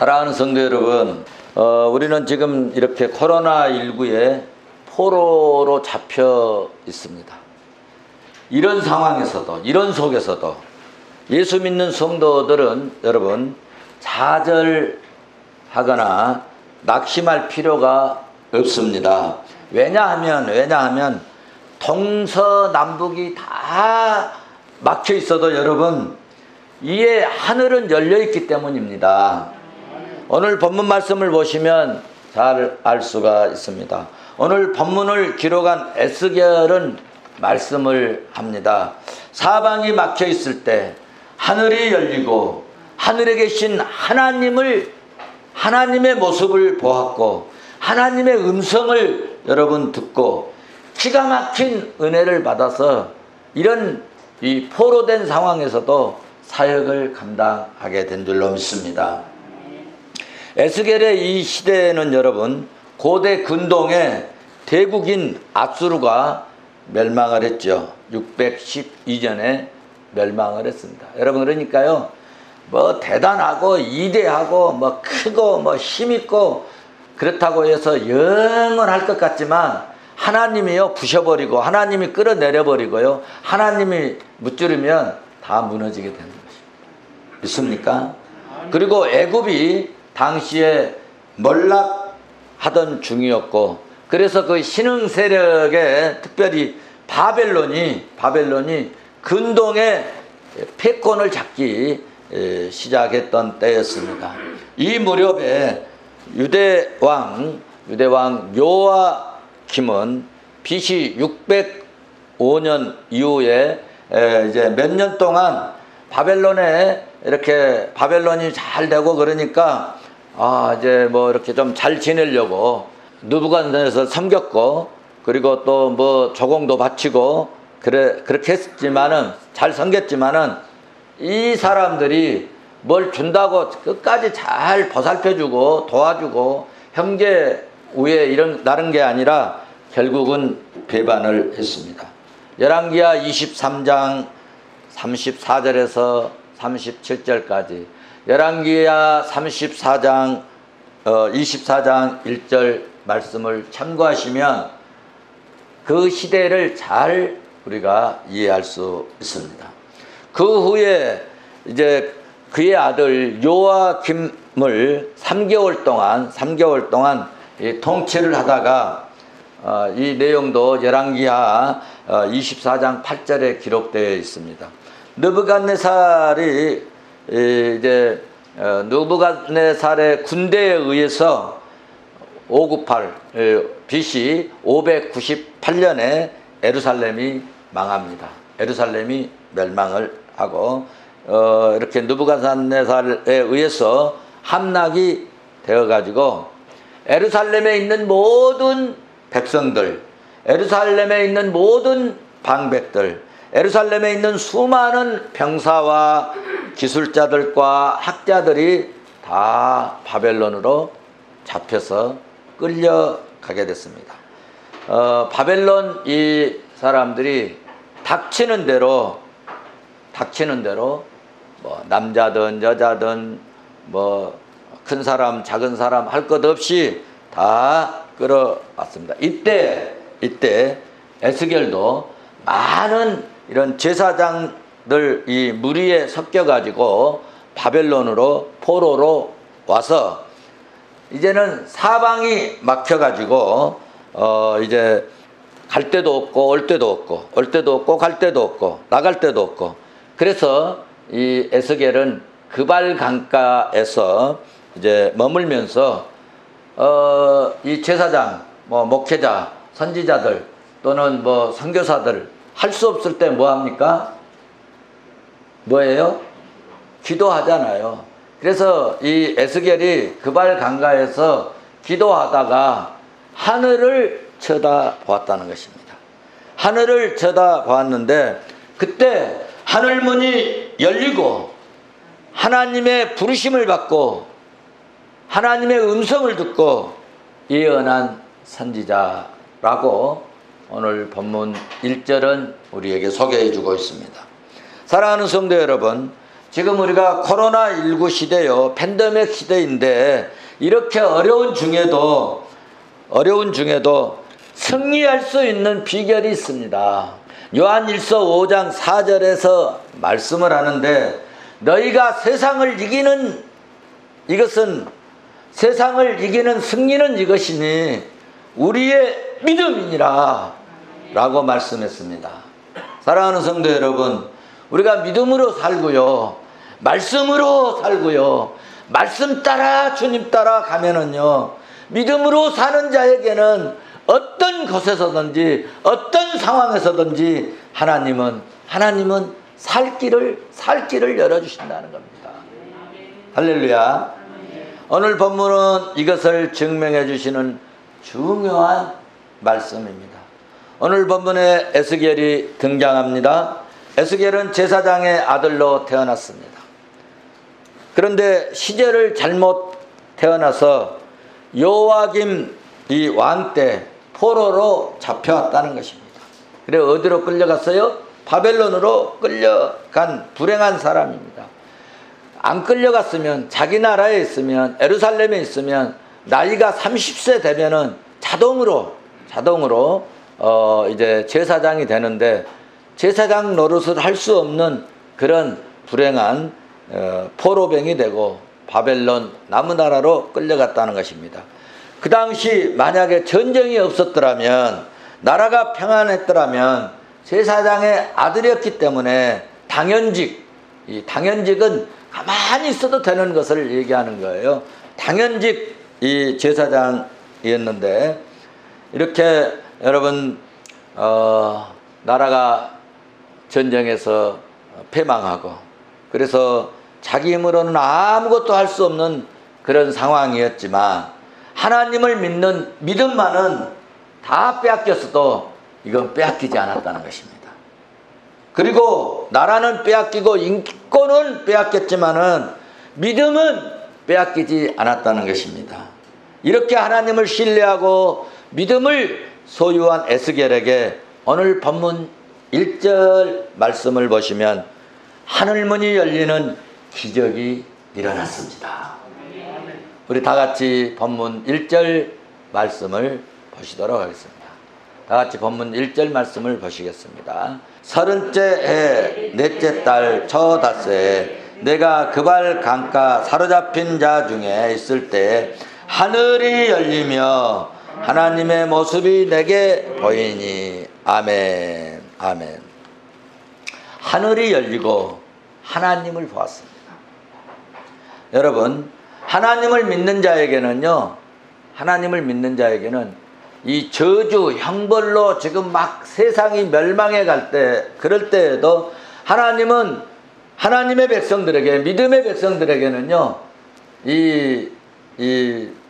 사랑하는 성도 여러분, 우리는 지금 이렇게 코로나19에 포로로 잡혀 있습니다. 이런 상황에서도, 이런 속에서도 예수 믿는 성도들은 여러분 좌절하거나 낙심할 필요가 없습니다. 왜냐하면 동서남북이 다 막혀 있어도 여러분 이에 하늘은 열려 있기 때문입니다. 오늘 본문 말씀을 보시면 잘 알 수가 있습니다. 오늘 본문을 기록한 에스겔은 말씀을 합니다. 사방이 막혀 있을 때 하늘이 열리고 하늘에 계신 하나님의 모습을 보았고 하나님의 음성을 여러분 듣고 기가 막힌 은혜를 받아서 이런 이 포로된 상황에서도 사역을 감당하게 된 줄로 믿습니다. 에스겔의 이 시대에는 여러분 고대 근동의 대국인 아수르가 멸망을 했죠. 612년에 멸망을 했습니다. 여러분 그러니까요 뭐 대단하고 이대하고 뭐 크고 뭐 힘있고 그렇다고 해서 영원할 것 같지만 하나님이요 부셔버리고 하나님이 끌어내려버리고요 하나님이 무찌르면 다 무너지게 되는 것입니다. 믿습니까? 그리고 애굽이 당시에 몰락하던 중이었고 그래서 그 신흥 세력에 특별히 바벨론이 근동의 패권을 잡기 시작했던 때였습니다. 이 무렵에 유대왕 요아킴은 BC 605년 이후에 이제 몇 년 동안 바벨론이 잘 되고 그러니까 이제 뭐 이렇게 좀 잘 지내려고 느부갓네살 섬겼고 그리고 또 뭐 조공도 바치고 그렇게 했지만은 잘 섬겼지만은 이 사람들이 뭘 준다고 끝까지 잘 보살펴주고 도와주고 형제 우애 이런 나른 게 아니라 결국은 배반을 했습니다. 열왕기하 23장 34절에서 37절까지 열왕기하 24장 1절 말씀을 참고하시면 그 시대를 잘 우리가 이해할 수 있습니다. 그 후에 이제 그의 아들 요아킴을 3개월 동안 통치를 하다가 이 내용도 열왕기하 24장 8절에 기록되어 있습니다. 느부갓네살이 이제 느부갓네살의 군대에 의해서 598 BC 598년에 예루살렘이 망합니다. 예루살렘이 멸망을 하고 이렇게 느부갓네살에 의해서 함락이 되어 가지고 예루살렘에 있는 모든 백성들, 예루살렘에 있는 모든 방백들, 예루살렘에 있는 수많은 병사와 기술자들과 학자들이 다 바벨론으로 잡혀서 끌려가게 됐습니다. 바벨론 이 사람들이 닥치는 대로 뭐 남자든 여자든 뭐 큰 사람 작은 사람 할 것 없이 다 끌어왔습니다. 이때 에스겔도 많은 이런 제사장들 이 무리에 섞여 가지고 바벨론으로 포로로 와서 이제는 사방이 막혀 가지고 이제 갈 데도 없고 올 데도 없고 갈 데도 없고 나갈 데도 없고 그래서 이 에스겔은 그발 강가에서 이제 머물면서 이 제사장, 뭐 목회자, 선지자들 또는 뭐 선교사들 할 수 없을 때 뭐 합니까? 뭐예요? 기도하잖아요. 그래서 이 에스겔이 그발 강가에서 기도하다가 하늘을 쳐다보았다는 것입니다. 하늘을 쳐다보았는데 그때 하늘문이 열리고 하나님의 부르심을 받고 하나님의 음성을 듣고 예언한 선지자라고 오늘 본문 1절은 우리에게 소개해 주고 있습니다. 사랑하는 성도 여러분, 지금 우리가 코로나19 시대요. 팬데믹 시대인데 이렇게 어려운 중에도 승리할 수 있는 비결이 있습니다. 요한일서 5장 4절에서 말씀을 하는데 너희가 세상을 이기는 승리는 이것이니 우리의 믿음이니라 라고 말씀했습니다. 사랑하는 성도 여러분, 우리가 믿음으로 살고요, 말씀으로 살고요, 말씀 따라 주님 따라 가면은요, 믿음으로 사는 자에게는 어떤 것에서든지 어떤 상황에서든지 하나님은 살 길을 열어주신다는 겁니다. 할렐루야. 오늘 본문은 이것을 증명해 주시는 중요한 말씀입니다. 오늘 본문에 에스겔이 등장합니다. 에스겔은 제사장의 아들로 태어났습니다. 그런데 시제를 잘못 태어나서 요아김 이 왕 때 포로로 잡혀왔다는 것입니다. 그래 어디로 끌려갔어요? 바벨론으로 끌려간 불행한 사람입니다. 안 끌려갔으면 자기 나라에 있으면 예루살렘에 있으면 나이가 30세 되면은 자동으로 이제 제사장이 되는데 제사장 노릇을 할 수 없는 그런 불행한 포로병이 되고 바벨론 나무나라로 끌려갔다는 것입니다. 그 당시 만약에 전쟁이 없었더라면 나라가 평안했더라면 제사장의 아들이었기 때문에 이 당연직은 가만히 있어도 되는 것을 얘기하는 거예요. 당연직 이 제사장이었는데 이렇게 여러분 나라가 전쟁에서 패망하고 그래서 자기 힘으로는 아무것도 할 수 없는 그런 상황이었지만 하나님을 믿는 믿음만은 다 빼앗겼어도 이건 빼앗기지 않았다는 것입니다. 그리고 나라는 빼앗기고 인권은 빼앗겼지만은 믿음은 빼앗기지 않았다는 것입니다. 이렇게 하나님을 신뢰하고 믿음을 소유한 에스겔에게 오늘 본문 1절 말씀을 보시면 하늘문이 열리는 기적이 일어났습니다. 우리 다 같이 본문 1절 말씀을 보시도록 하겠습니다. 다 같이 본문 1절 말씀을 보시겠습니다. 30째 해 넷째 달 초 닷새에 내가 그발 강가 사로잡힌 자 중에 있을 때 하늘이 열리며 하나님의 모습이 내게 보이니 아멘 아멘. 하늘이 열리고 하나님을 보았습니다. 여러분 하나님을 믿는 자에게는 이 저주 형벌로 지금 막 세상이 멸망해 갈 때 그럴 때에도 하나님은 하나님의 백성들에게 믿음의 백성들에게는요 이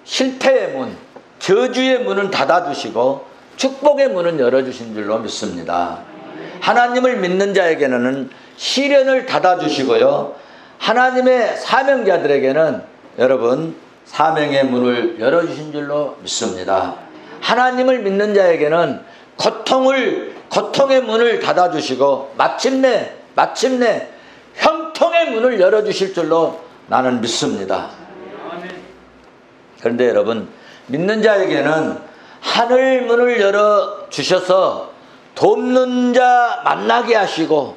실패의 문 저주의 문은 닫아주시고 축복의 문은 열어주신 줄로 믿습니다. 하나님을 믿는 자에게는 시련을 닫아주시고요 하나님의 사명자들에게는 여러분 사명의 문을 열어주신 줄로 믿습니다. 하나님을 믿는 자에게는 고통의 문을 닫아주시고 마침내 형통의 문을 열어주실 줄로 나는 믿습니다. 그런데 여러분 믿는 자에게는 하늘 문을 열어주셔서 돕는 자 만나게 하시고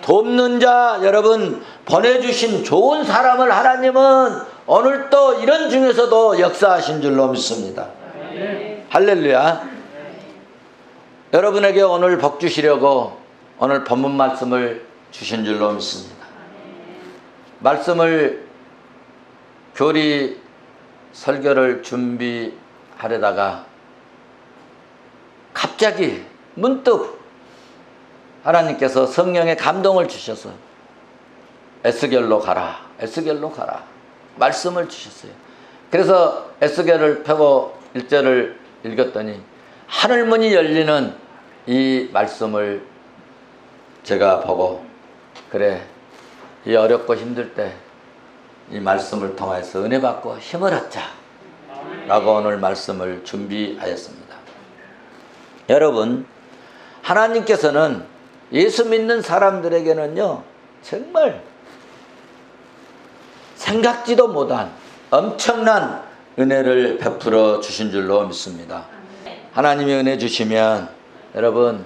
돕는 자 여러분 보내주신 좋은 사람을 하나님은 오늘 또 이런 중에서도 역사하신 줄로 믿습니다. 할렐루야. 여러분에게 오늘 복 주시려고 오늘 본문 말씀을 주신 줄로 믿습니다. 말씀을 교리 설교를 준비하려다가 갑자기 문득 하나님께서 성령의 감동을 주셔서 에스겔로 가라 말씀을 주셨어요. 그래서 에스겔을 펴고 1절을 읽었더니 하늘문이 열리는 이 말씀을 제가 보고 그래 이 어렵고 힘들 때 이 말씀을 통해서 은혜 받고 힘을 얻자 라고 오늘 말씀을 준비하였습니다. 여러분 하나님께서는 예수 믿는 사람들에게는요 정말 생각지도 못한 엄청난 은혜를 베풀어 주신 줄로 믿습니다. 하나님이 은혜 주시면 여러분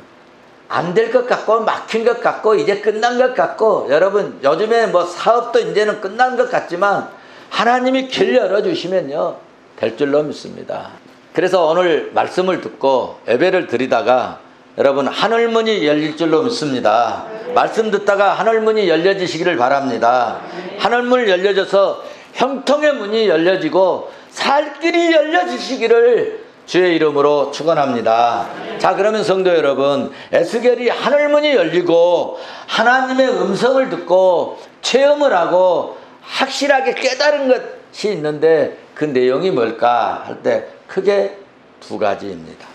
안 될 것 같고 막힌 것 같고 이제 끝난 것 같고 여러분 요즘에 뭐 사업도 이제는 끝난 것 같지만 하나님이 길 열어주시면요 될 줄로 믿습니다. 그래서 오늘 말씀을 듣고 예배를 드리다가 여러분 하늘문이 열릴 줄로 믿습니다. 말씀 듣다가 하늘문이 열려지시기를 바랍니다. 하늘문이 열려져서 형통의 문이 열려지고 살 길이 열려지시기를 주의 이름으로 축원합니다. 자, 그러면 성도 여러분, 에스겔이 하늘문이 열리고 하나님의 음성을 듣고 체험을 하고 확실하게 깨달은 것이 있는데 그 내용이 뭘까 할 때 크게 두 가지입니다.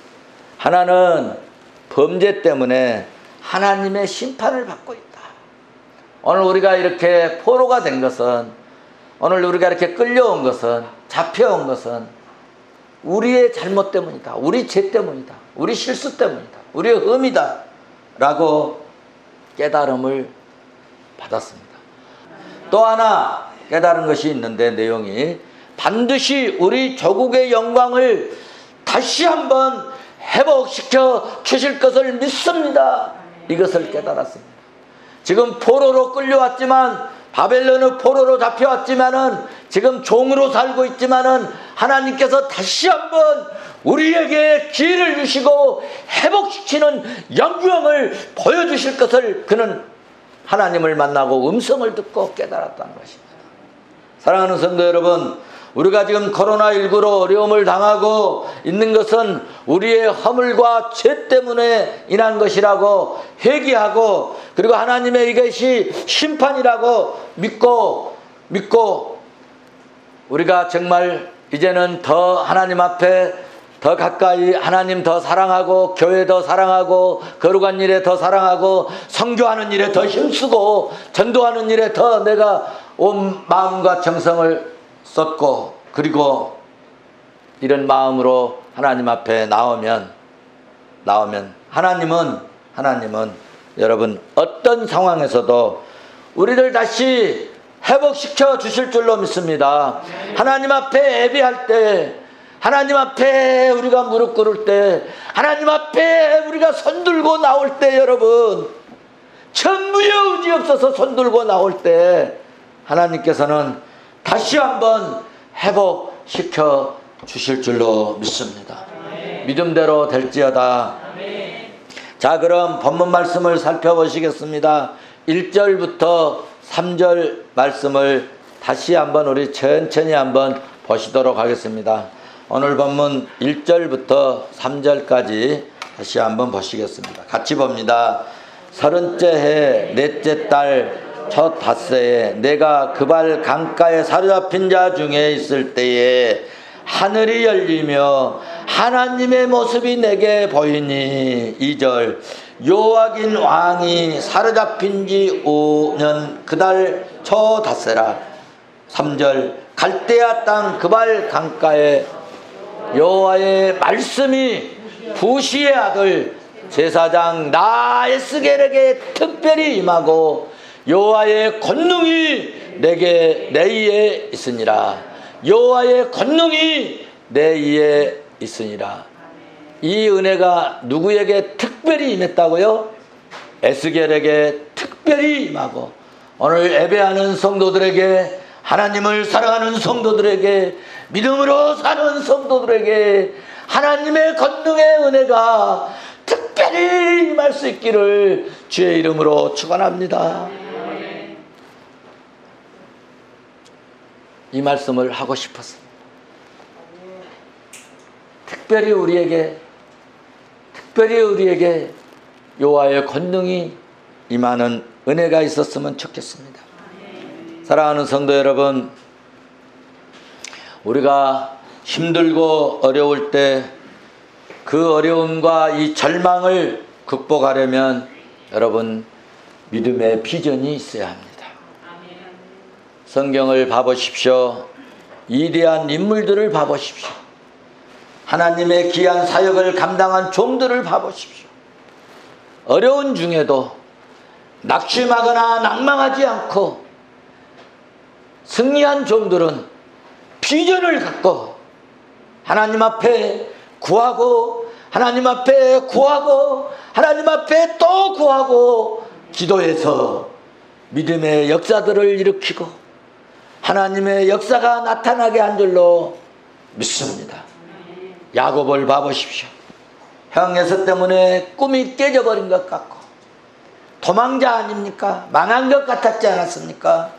하나는 범죄 때문에 하나님의 심판을 받고 있다. 오늘 우리가 이렇게 포로가 된 것은, 오늘 우리가 이렇게 끌려온 것은, 잡혀온 것은 우리의 잘못 때문이다. 우리 죄 때문이다. 우리 실수 때문이다. 우리의 흠이다. 라고 깨달음을 받았습니다. 또 하나 깨달은 것이 있는데 내용이 반드시 우리 조국의 영광을 다시 한번 회복시켜 주실 것을 믿습니다. 이것을 깨달았습니다. 지금 포로로 끌려왔지만 바벨론의 포로로 잡혀왔지만은 지금 종으로 살고 있지만은 하나님께서 다시 한번 우리에게 기회를 주시고 회복시키는 영광을 보여주실 것을 그는 하나님을 만나고 음성을 듣고 깨달았다는 것입니다. 사랑하는 성도 여러분, 우리가 지금 코로나19로 어려움을 당하고 있는 것은 우리의 허물과 죄 때문에 인한 것이라고 회개하고 그리고 하나님의 이것이 심판이라고 믿고 우리가 정말 이제는 더 하나님 앞에 더 가까이 하나님 더 사랑하고 교회 더 사랑하고 거룩한 일에 더 사랑하고 선교하는 일에 더 힘쓰고 전도하는 일에 더 내가 온 마음과 정성을 썼고 그리고 이런 마음으로 하나님 앞에 나오면 하나님은 여러분 어떤 상황에서도 우리를 다시 회복시켜 주실 줄로 믿습니다. 하나님 앞에 예배할 때, 하나님 앞에 우리가 무릎 꿇을 때, 하나님 앞에 우리가 손 들고 나올 때 여러분 천부의 의지 없어서 손 들고 나올 때 하나님께서는 다시 한번 회복시켜 주실 줄로 믿습니다. 믿음대로 될지어다. 자, 그럼 본문 말씀을 살펴보시겠습니다. 1절부터 3절 말씀을 다시 한번 우리 천천히 한번 보시도록 하겠습니다. 오늘 본문 1절부터 3절까지 다시 한번 보시겠습니다. 같이 봅니다. 30째 해 넷째 달 첫 닷새에 내가 그발 강가에 사로잡힌 자 중에 있을 때에 하늘이 열리며 하나님의 모습이 내게 보이니 2절 요아긴 왕이 사로잡힌 지 5년 그달 초 닷새라. 3절 갈대아 땅 그발 강가에 여호와의 말씀이 부시의 아들 제사장 에스겔에게 특별히 임하고 여호와의 권능이 내 위에 있으니라. 여호와의 권능이 내 위에 있으니라. 이 은혜가 누구에게 특별히 임했다고요? 에스겔에게 특별히 임하고 오늘 예배하는 성도들에게, 하나님을 사랑하는 성도들에게, 믿음으로 사는 성도들에게 하나님의 권능의 은혜가 특별히 임할 수 있기를 주의 이름으로 축원합니다. 이 말씀을 하고 싶었습니다. 특별히 우리에게 여호와의 권능이 임하는 은혜가 있었으면 좋겠습니다. 사랑하는 성도 여러분, 우리가 힘들고 어려울 때 그 어려움과 이 절망을 극복하려면 여러분 믿음의 비전이 있어야 합니다. 성경을 봐보십시오. 위대한 인물들을 봐보십시오. 하나님의 귀한 사역을 감당한 종들을 봐보십시오. 어려운 중에도 낙심하거나 낭망하지 않고 승리한 종들은 비전을 갖고 하나님 앞에 구하고 하나님 앞에 구하고 하나님 앞에 또 구하고 기도해서 믿음의 역사들을 일으키고 하나님의 역사가 나타나게 한 줄로 믿습니다. 야곱을 봐보십시오. 형에서 때문에 꿈이 깨져버린 것 같고 도망자 아닙니까? 망한 것 같았지 않았습니까?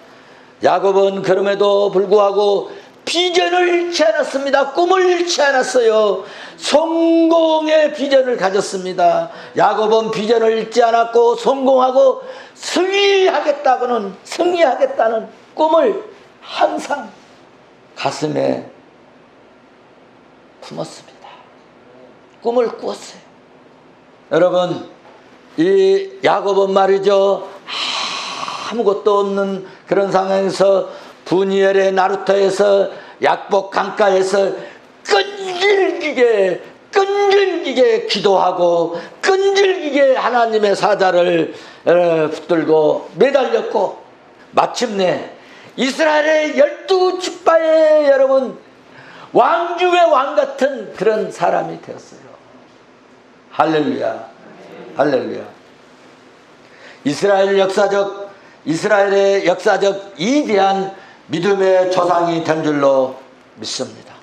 야곱은 그럼에도 불구하고 비전을 잃지 않았습니다. 꿈을 잃지 않았어요. 성공의 비전을 가졌습니다. 야곱은 비전을 잃지 않았고 성공하고 승리하겠다는 꿈을 항상 가슴에 품었습니다. 꿈을 꾸었어요. 여러분, 이 야곱은 말이죠, 아무것도 없는 그런 상황에서 분이엘의 나루터에서 약복 강가에서 끈질기게 기도하고 끈질기게 하나님의 사자를 붙들고 매달렸고 마침내 이스라엘의 12지파의 여러분 왕 중의 왕 같은 그런 사람이 되었어요. 할렐루야, 할렐루야. 이스라엘의 역사적 이대한 믿음의 조상이 된 줄로 믿습니다.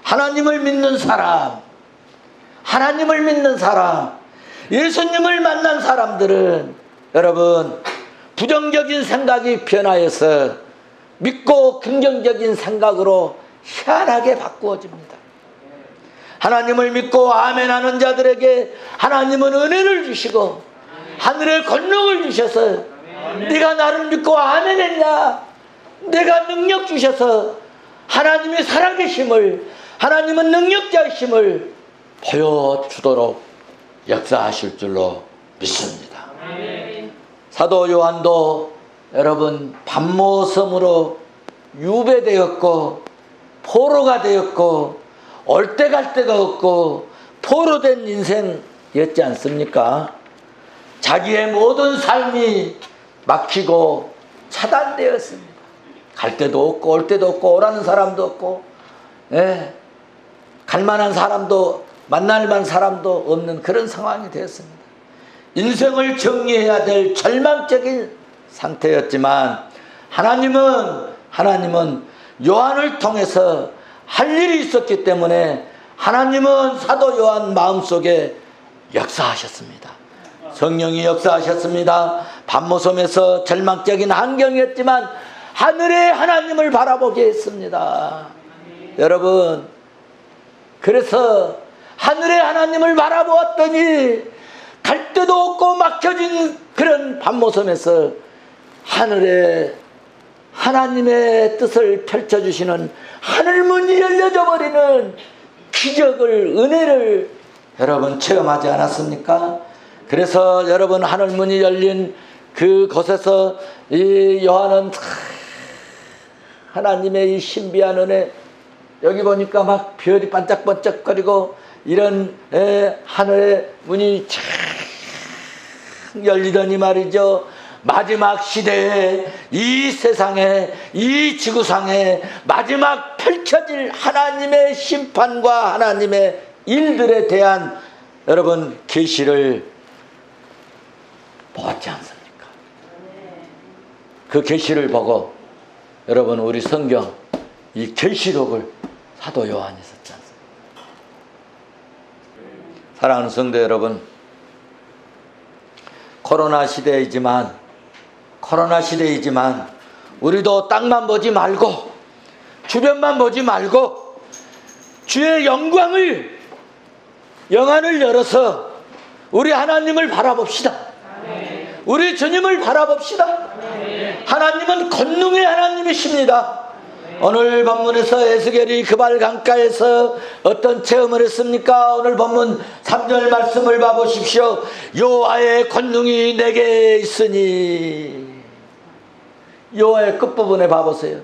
하나님을 믿는 사람, 예수님을 만난 사람들은 여러분 부정적인 생각이 변하여서 믿고 긍정적인 생각으로 희한하게 바꾸어집니다. 하나님을 믿고 아멘하는 자들에게 하나님은 은혜를 주시고 하늘의 권능을 주셔서 네가 나를 믿고 아멘했냐, 내가 능력 주셔서 하나님의 살아계심을, 하나님은 능력자이심을 보여주도록 역사하실 줄로 믿습니다. 사도 요한도 여러분 반모섬으로 유배되었고 포로가 되었고 올 때 갈 데가 없고 포로된 인생이었지 않습니까? 자기의 모든 삶이 막히고 차단되었습니다. 갈 데도 없고 올 데도 없고 오라는 사람도 없고 갈 만한 사람도 만날 만한 사람도 없는 그런 상황이 되었습니다. 인생을 정리해야 될 절망적인 상태였지만 하나님은 요한을 통해서 할 일이 있었기 때문에 하나님은 사도 요한 마음속에 역사하셨습니다. 성령이 역사하셨습니다. 반모섬에서 절망적인 환경이었지만 하늘의 하나님을 바라보게 했습니다. 여러분, 그래서 하늘의 하나님을 바라보았더니 갈 데도 없고 막혀진 그런 반모섬에서 하늘에 하나님의 뜻을 펼쳐주시는 하늘문이 열려져 버리는 기적을, 은혜를 여러분 체험하지 않았습니까? 그래서 여러분 하늘문이 열린 그곳에서 이 요한은 하나님의 이 신비한 은혜, 여기 보니까 막 별이 반짝반짝거리고 이런 하늘의 문이 쫙 열리더니 말이죠, 마지막 시대에 이 세상에 이 지구상에 마지막 펼쳐질 하나님의 심판과 하나님의 일들에 대한 여러분 계시를 보았지 않습니까? 그 계시를 보고 여러분 우리 성경 이 계시록을 사도 요한이 썼지 않습니까? 사랑하는 성도 여러분, 코로나 시대이지만 우리도 땅만 보지 말고 주변만 보지 말고 주의 영안을 열어서 우리 하나님을 바라봅시다. 우리 주님을 바라봅시다. 하나님은 권능의 하나님이십니다. 오늘 본문에서 에스겔이 그발 강가에서 어떤 체험을 했습니까? 오늘 본문 3절 말씀을 봐보십시오. 여호와의 권능이 내게 있으니, 여호와의 끝부분에 봐보세요.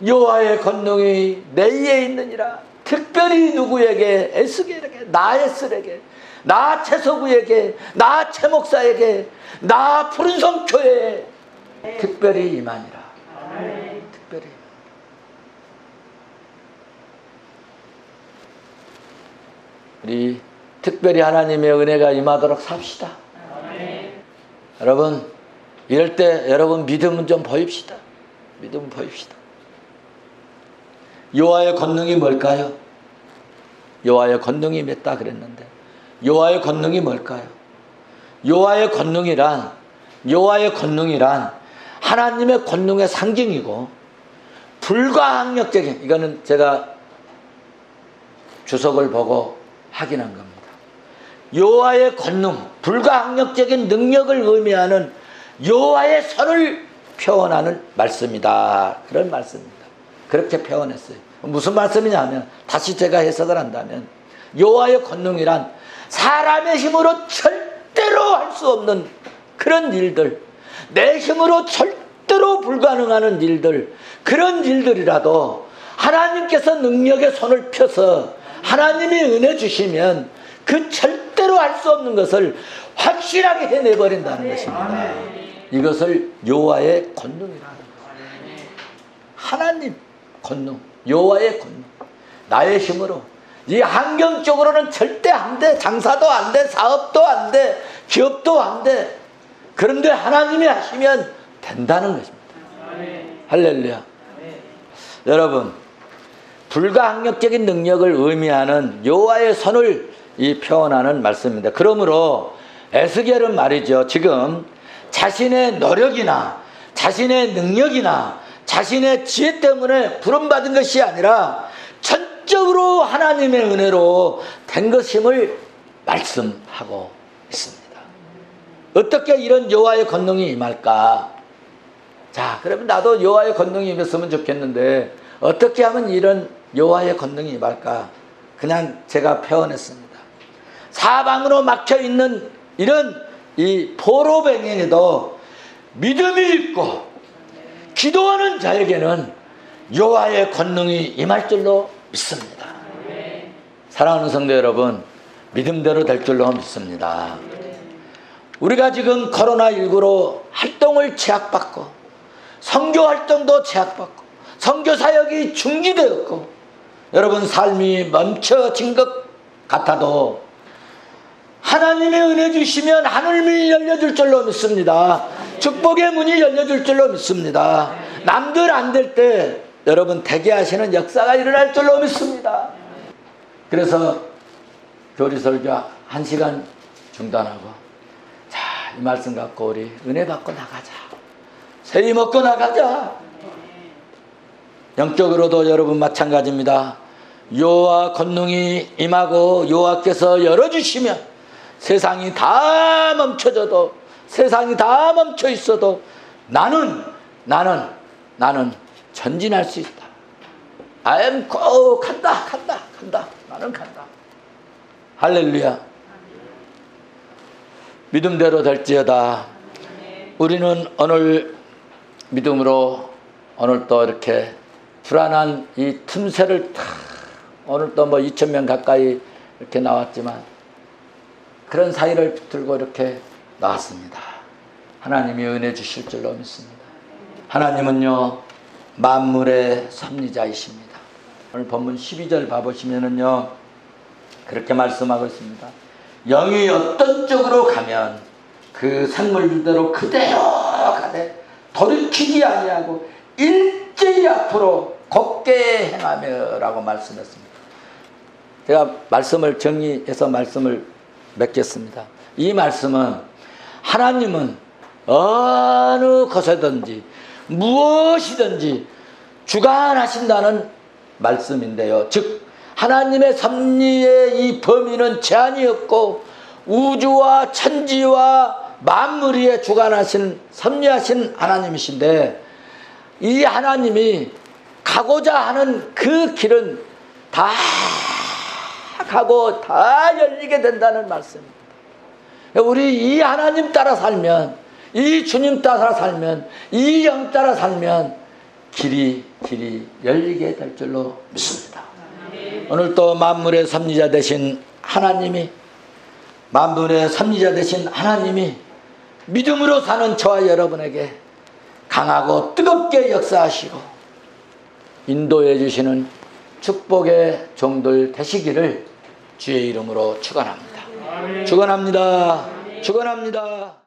여호와의 권능이 내게 있느니라. 특별히 누구에게? 에스겔에게, 나 에스겔에게, 나 최석우에게, 나 최목사에게, 나 푸른성교회에 특별히 임하니라. 우리 특별히 하나님의 은혜가 임하도록 삽시다. 여러분, 이럴 때 여러분 믿음은 좀 보입시다. 믿음 보입시다. 여호와의 권능이 뭘까요? 여호와의 권능이 맺다 그랬는데 여호와의 권능이 뭘까요? 여호와의 권능이란 하나님의 권능의 상징이고 불가항력적인, 이거는 제가 주석을 보고 확인한 겁니다. 여호와의 권능, 불가항력적인 능력을 의미하는 여호와의 선을 표현하는 말씀이다. 그런 말씀입니다. 그렇게 표현했어요. 무슨 말씀이냐면, 다시 제가 해석을 한다면, 여호와의 권능이란 사람의 힘으로 절대로 할 수 없는 그런 일들, 내 힘으로 절대로 불가능한 일들, 그런 일들이라도 하나님께서 능력의 손을 펴서 하나님이 은혜 주시면 그 절대로 할 수 없는 것을 확실하게 해내버린다는 것입니다. 이것을 여호와의 권능이라는 거예요. 하나님 권능, 여호와의 권능. 나의 힘으로 이 환경적으로는 절대 안 돼. 장사도 안 돼, 사업도 안 돼, 기업도 안 돼. 그런데 하나님이 하시면 된다는 것입니다. 할렐루야. 여러분, 불가항력적인 능력을 의미하는 여호와의 손을 이 표현하는 말씀입니다. 그러므로 에스겔은 말이죠, 지금 자신의 노력이나 자신의 능력이나 자신의 지혜 때문에 부름받은 것이 아니라 전적으로 하나님의 은혜로 된 것임을 말씀하고 있습니다. 어떻게 이런 여호와의 권능이 임할까? 자, 그러면 나도 여호와의 권능이 임했으면 좋겠는데 어떻게 하면 이런 여호와의 권능이 임할까? 그냥 제가 표현했습니다. 사방으로 막혀있는 이런 이 포로뱅이에도 믿음이 있고 기도하는 자에게는 여호와의 권능이 임할 줄로 믿습니다. 사랑하는 성도 여러분, 믿음대로 될 줄로 믿습니다. 우리가 지금 코로나19로 활동을 제약받고 선교 활동도 제약받고 선교 사역이 중지되었고 여러분 삶이 멈춰진 것 같아도 하나님의 은혜 주시면 하늘문이 열려줄 줄로 믿습니다. 축복의 문이 열려줄 줄로 믿습니다. 남들 안 될 때 여러분 되게 하시는 역사가 일어날 줄로 믿습니다. 그래서 교리 설교 1시간 중단하고, 자, 이 말씀 갖고 우리 은혜 받고 나가자. 세리 먹고 나가자. 영적으로도 여러분 마찬가지입니다. 여호와 권능이 임하고 여호와께서 열어주시면 세상이 다 멈춰져도, 세상이 다 멈춰 있어도 나는 전진할 수 있다. I am go, 간다. 나는 간다. 할렐루야. 믿음대로 될지어다. 우리는 오늘 믿음으로 오늘 또 이렇게 불안한 이 틈새를 다, 오늘 또 2,000명 가까이 이렇게 나왔지만 그런 사이를 들고 이렇게 나왔습니다. 하나님이 은혜 주실 줄로 믿습니다. 하나님은요, 만물의 섭리자이십니다. 오늘 본문 12절 봐보시면은요, 그렇게 말씀하고 있습니다. 영이 어떤 쪽으로 가면 그 생물대로 그대로 가되 돌이키지 아니하고 일제히 앞으로 곱게 행하며 라고 말씀했습니다. 제가 말씀을 정리해서 말씀을 맺겠습니다. 이 말씀은 하나님은 어느 곳에든지 무엇이든지 주관하신다는 말씀인데요. 즉 하나님의 섭리의 이 범위는 제한이 없고 우주와 천지와 만물 위에 주관하신 섭리하신 하나님이신데, 이 하나님이 가고자 하는 그 길은 다 가고 다 열리게 된다는 말씀입니다. 우리 이 하나님 따라 살면, 이 주님 따라 살면, 이 영 따라 살면 길이 열리게 될 줄로 믿습니다. 오늘 또 만물의 섭리자 되신 하나님이, 만물의 섭리자 되신 하나님이 믿음으로 사는 저와 여러분에게 강하고 뜨겁게 역사하시고 인도해 주시는 축복의 종들 되시기를 주의 이름으로 축원합니다. 축원합니다. 축원합니다.